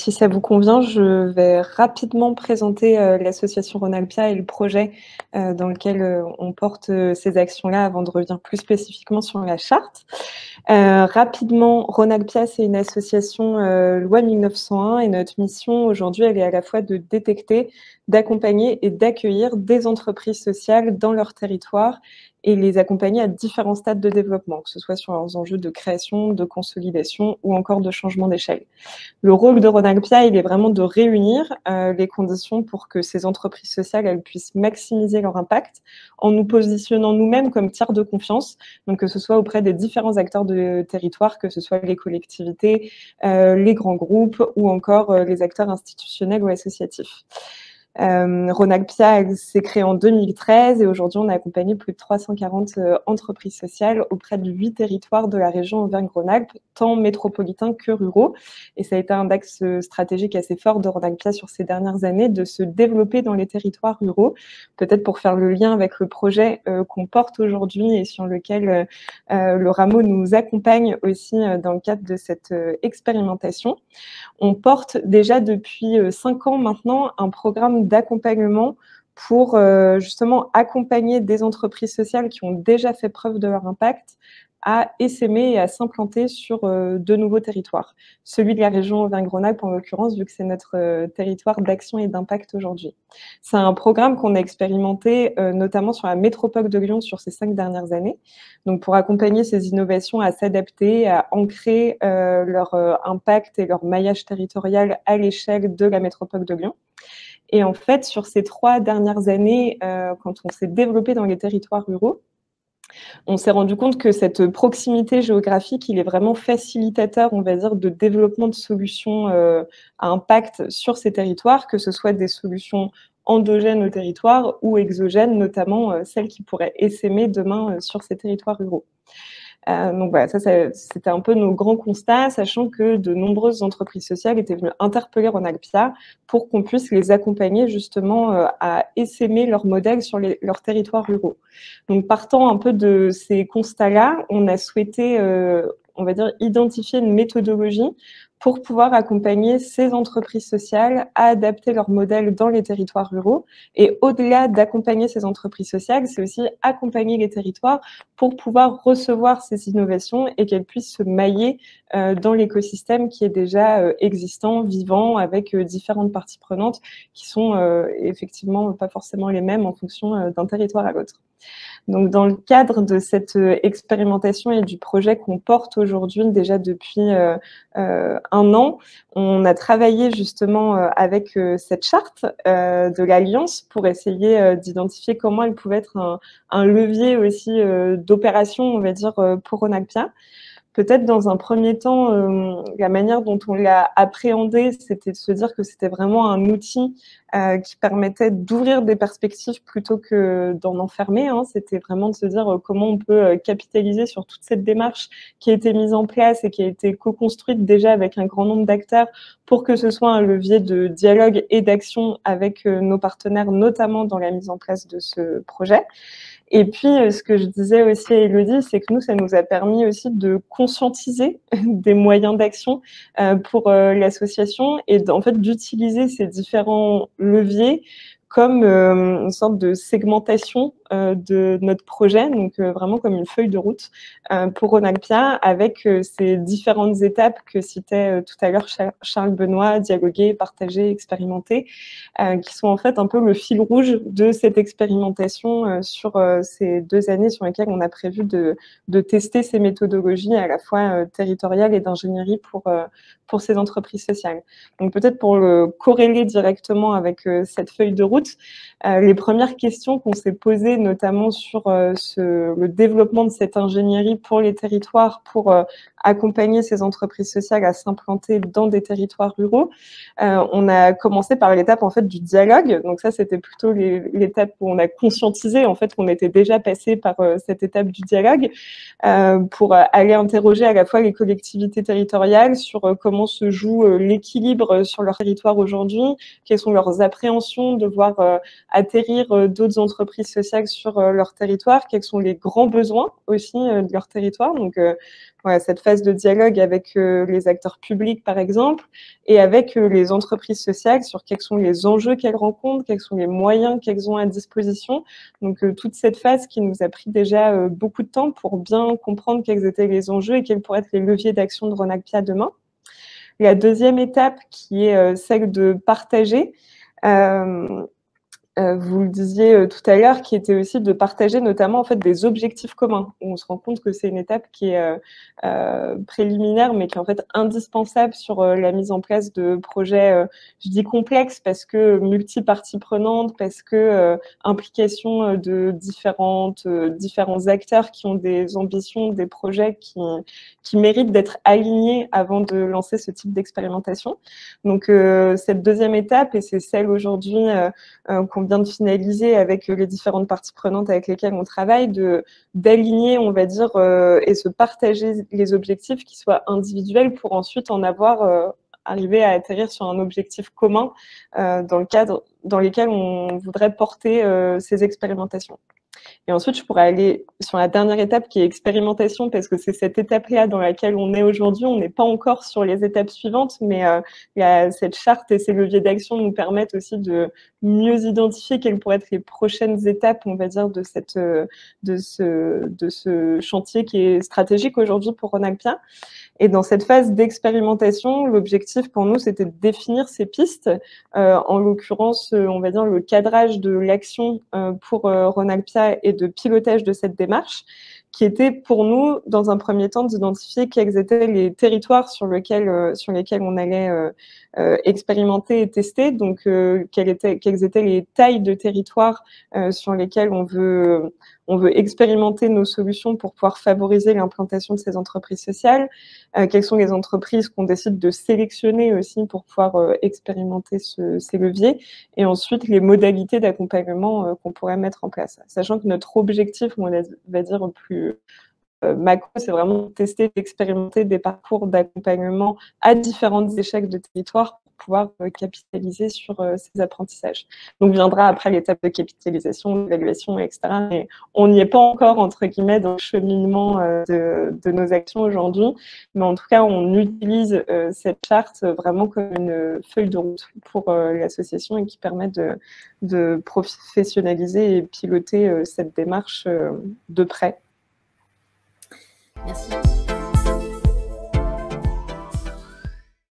Si ça vous convient, je vais rapidement présenter l'association Rhône-Alpia et le projet dans lequel on porte ces actions-là avant de revenir plus spécifiquement sur la charte. Rapidement, Rhône-Alpia, c'est une association loi 1901 et notre mission aujourd'hui, elle est à la fois de détecter, d'accompagner et d'accueillir des entreprises sociales dans leur territoire et les accompagner à différents stades de développement, que ce soit sur leurs enjeux de création, de consolidation ou encore de changement d'échelle. Le rôle de Rhône-Alpia, il est vraiment de réunir les conditions pour que ces entreprises sociales elles puissent maximiser leur impact en nous positionnant nous-mêmes comme tiers de confiance, donc que ce soit auprès des différents acteurs de territoire, que ce soit les collectivités, les grands groupes ou encore les acteurs institutionnels ou associatifs. Rhône-Alpia s'est créé en 2013 et aujourd'hui, on a accompagné plus de 340 entreprises sociales auprès de 8 territoires de la région Auvergne-Rhône-Alpes, tant métropolitains que ruraux. Et ça a été un axe stratégique assez fort de Rhône-Alpia sur ces dernières années, de se développer dans les territoires ruraux, peut-être pour faire le lien avec le projet qu'on porte aujourd'hui et sur lequel le Rameau nous accompagne aussi dans le cadre de cette expérimentation. On porte déjà depuis 5 ans maintenant un programme d'accompagnement pour justement accompagner des entreprises sociales qui ont déjà fait preuve de leur impact à essaimer et à s'implanter sur de nouveaux territoires. Celui de la région Auvergne-Rhône-Alpes, en l'occurrence, vu que c'est notre territoire d'action et d'impact aujourd'hui. C'est un programme qu'on a expérimenté notamment sur la métropole de Lyon sur ces 5 dernières années, donc pour accompagner ces innovations à s'adapter, à ancrer leur impact et leur maillage territorial à l'échelle de la métropole de Lyon. Et en fait, sur ces 3 dernières années, quand on s'est développé dans les territoires ruraux, on s'est rendu compte que cette proximité géographique, il est vraiment facilitateur, on va dire, de développement de solutions à impact sur ces territoires, que ce soit des solutions endogènes au territoire ou exogènes, notamment celles qui pourraient essaimer demain sur ces territoires ruraux. Donc voilà, ça c'était un peu nos grands constats, sachant que de nombreuses entreprises sociales étaient venues interpeller Rhône-Alpia pour qu'on puisse les accompagner justement à essaimer leur modèle sur leurs territoires ruraux. Donc partant un peu de ces constats-là, on a souhaité, on va dire, identifier une méthodologie pour pouvoir accompagner ces entreprises sociales à adapter leur modèle dans les territoires ruraux. Et au-delà d'accompagner ces entreprises sociales, c'est aussi accompagner les territoires pour pouvoir recevoir ces innovations et qu'elles puissent se mailler dans l'écosystème qui est déjà existant, vivant, avec différentes parties prenantes qui sont effectivement pas forcément les mêmes en fonction d'un territoire à l'autre. Donc, dans le cadre de cette expérimentation et du projet qu'on porte aujourd'hui déjà depuis 1 an, on a travaillé justement avec cette charte de l'Alliance pour essayer d'identifier comment elle pouvait être un levier aussi d'opération, on va dire, pour Rhône-Alpia. Peut-être dans un premier temps, la manière dont on l'a appréhendé, c'était de se dire que c'était vraiment un outil qui permettait d'ouvrir des perspectives plutôt que d'en enfermer. C'était vraiment de se dire comment on peut capitaliser sur toute cette démarche qui a été mise en place et qui a été co-construite déjà avec un grand nombre d'acteurs pour que ce soit un levier de dialogue et d'action avec nos partenaires, notamment dans la mise en place de ce projet. Et puis, ce que je disais aussi à Élodie, c'est que nous, ça nous a permis aussi de conscientiser des moyens d'action pour l'association et en fait d'utiliser ces différents leviers comme une sorte de segmentation de notre projet, donc vraiment comme une feuille de route pour Rhône-Alpia avec ces différentes étapes que citait tout à l'heure Charles Benoît, dialoguer, partager, expérimenter, qui sont en fait un peu le fil rouge de cette expérimentation sur ces 2 années sur lesquelles on a prévu de tester ces méthodologies à la fois territoriales et d'ingénierie pour ces entreprises sociales. Donc peut-être pour le corréler directement avec cette feuille de route, les premières questions qu'on s'est posées, notamment sur le développement de cette ingénierie pour les territoires, pour accompagner ces entreprises sociales à s'implanter dans des territoires ruraux, on a commencé par l'étape en fait du dialogue. Donc ça, c'était plutôt l'étape où on a conscientisé en fait qu'on était déjà passé par cette étape du dialogue pour aller interroger à la fois les collectivités territoriales sur comment se joue l'équilibre sur leur territoire aujourd'hui, quelles sont leurs appréhensions de voir voir atterrir d'autres entreprises sociales sur leur territoire, quels sont les grands besoins aussi de leur territoire. Donc, voilà, cette phase de dialogue avec les acteurs publics, par exemple, et avec les entreprises sociales sur quels sont les enjeux qu'elles rencontrent, quels sont les moyens qu'elles ont à disposition. Donc, toute cette phase qui nous a pris déjà beaucoup de temps pour bien comprendre quels étaient les enjeux et quels pourraient être les leviers d'action de Ronalpia demain. La deuxième étape, qui est celle de partager, vous le disiez tout à l'heure, qui était aussi de partager notamment en fait des objectifs communs. On se rend compte que c'est une étape qui est préliminaire, mais qui est en fait indispensable sur la mise en place de projets, je dis complexes parce que multi-parties prenantes, parce que implication de différents acteurs qui ont des ambitions, des projets qui méritent d'être alignés avant de lancer ce type d'expérimentation. Donc cette deuxième étape, et c'est celle aujourd'hui qu'on vient de finaliser avec les différentes parties prenantes avec lesquelles on travaille, d'aligner, on va dire, et se partager les objectifs qui soient individuels pour ensuite en avoir arriver à atterrir sur un objectif commun dans lesquels on voudrait porter ces expérimentations. Et ensuite, je pourrais aller sur la dernière étape qui est expérimentation, parce que c'est cette étape-là dans laquelle on est aujourd'hui. On n'est pas encore sur les étapes suivantes, mais cette charte et ces leviers d'action nous permettent aussi de mieux identifier quelles pourraient être les prochaines étapes, on va dire, de ce chantier qui est stratégique aujourd'hui pour Ronalpia. Et dans cette phase d'expérimentation, l'objectif pour nous, c'était de définir ces pistes, en l'occurrence, on va dire, le cadrage de l'action pour Ronalpia et de pilotage de cette démarche, qui était pour nous, dans un premier temps, d'identifier quels étaient les territoires sur lesquels on allait expérimenter et tester, donc quelles étaient les tailles de territoires sur lesquels on veut expérimenter nos solutions pour pouvoir favoriser l'implantation de ces entreprises sociales, quelles sont les entreprises qu'on décide de sélectionner aussi pour pouvoir expérimenter ces leviers, et ensuite les modalités d'accompagnement qu'on pourrait mettre en place. Sachant que notre objectif, on va dire plus macro, c'est vraiment de tester, d'expérimenter des parcours d'accompagnement à différentes échelles de territoire pour pouvoir capitaliser sur ces apprentissages. Donc, viendra après l'étape de capitalisation, d'évaluation, etc. Mais on n'y est pas encore, entre guillemets, dans le cheminement de nos actions aujourd'hui. Mais en tout cas, on utilise cette charte vraiment comme une feuille de route pour l'association et qui permet de professionnaliser et piloter cette démarche de près. Merci.